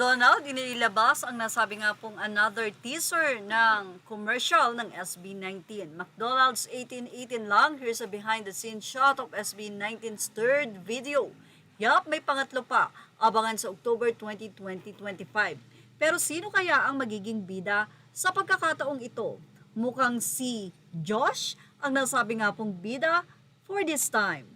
McDonald, inilabas ang nasabi nga pong another teaser ng commercial ng SB19. McDonald's 1818 lang, here's a behind the scenes shot of SB19's third video. Yup, may pangatlo pa, abangan sa October 20, 2025. Pero sino kaya ang magiging bida sa pagkakataong ito? Mukhang si Josh ang nasabi nga pong bida for this time.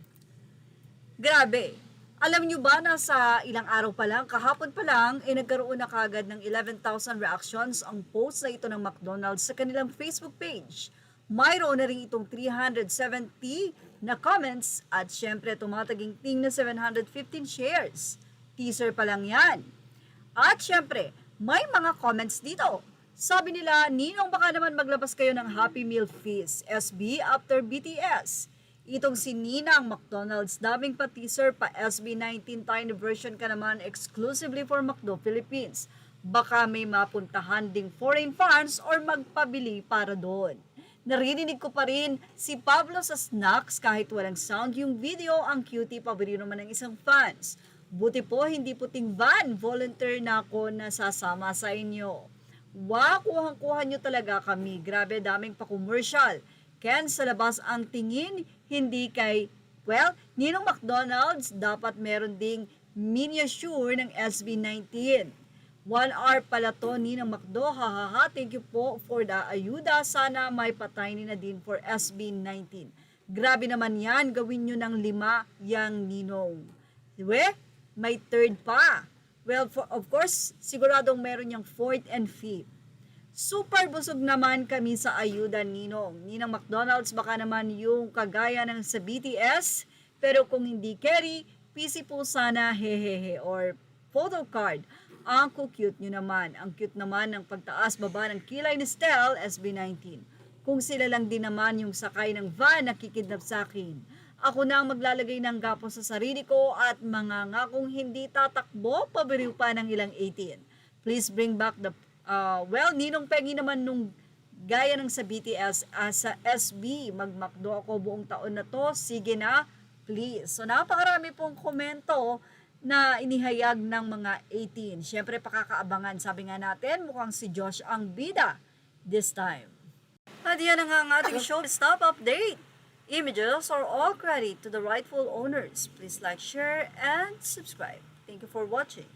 Grabe! Alam nyo ba na sa ilang araw pa lang, kahapon pa lang, nagkaroon na kagad ng 11,000 reactions ang post na ito ng McDonald's sa kanilang Facebook page. Mayroon na rin itong 370 na comments at syempre tumataginting na 715 shares. Teaser pa lang yan. At syempre, may mga comments dito. Sabi nila, Ninong baka naman maglabas kayo ng Happy Meal Feast, SB after BTS. Itong si Ninang McDonald's, daming pa-teaser pa SB19 tiny version ka naman exclusively for McDo Philippines. Baka may mapuntahan ding foreign fans or magpabili para doon. Naririnig ko pa rin si Pablo sa snacks kahit walang sound yung video, ang cutie paborito naman ng isang fans. Buti po hindi puting van, volunteer na ako na sasama sa inyo. Wow, kuhang-kuha nyo talaga kami. Grabe, daming pa-commercial. Ken, sa labas ang tingin, hindi kay, Ninong McDonald's, dapat meron ding miniature ng SB19. 1 hour pala to, Ninong McDo, hahaha, thank you po for the ayuda, sana may patay na din for SB19. Grabe naman yan, gawin nyo ng 5 yang Ninong. May third pa. Of course, siguradong meron yung 4th and 5th. Super busog naman kami sa ayuda, Ninong. Ninang McDonald's, baka naman yung kagaya ng sa BTS, pero kung hindi carry, PC po sana, hehehe, or photo card. Ang cute nyo naman. Ang cute naman ng pagtaas baba ng kilay ni Stel, SB19. Kung sila lang din naman yung sakay ng van na kikidnap sa akin. Ako na ang maglalagay ng gapo sa sarili ko at mga ngakong hindi tatakbo, pabiriw pa ng ilang 18. Please bring back the Ninong Peggy naman nung gaya ng sa BTS, sa SB, magmakdo ako buong taon na to, sige na, please. So napakarami pong komento na inihayag ng mga 18. Siyempre pakakaabangan, sabi nga natin, mukhang si Josh ang bida this time. At yan ang ating show stop update. Images are all credit to the rightful owners. Please like, share, and subscribe. Thank you for watching.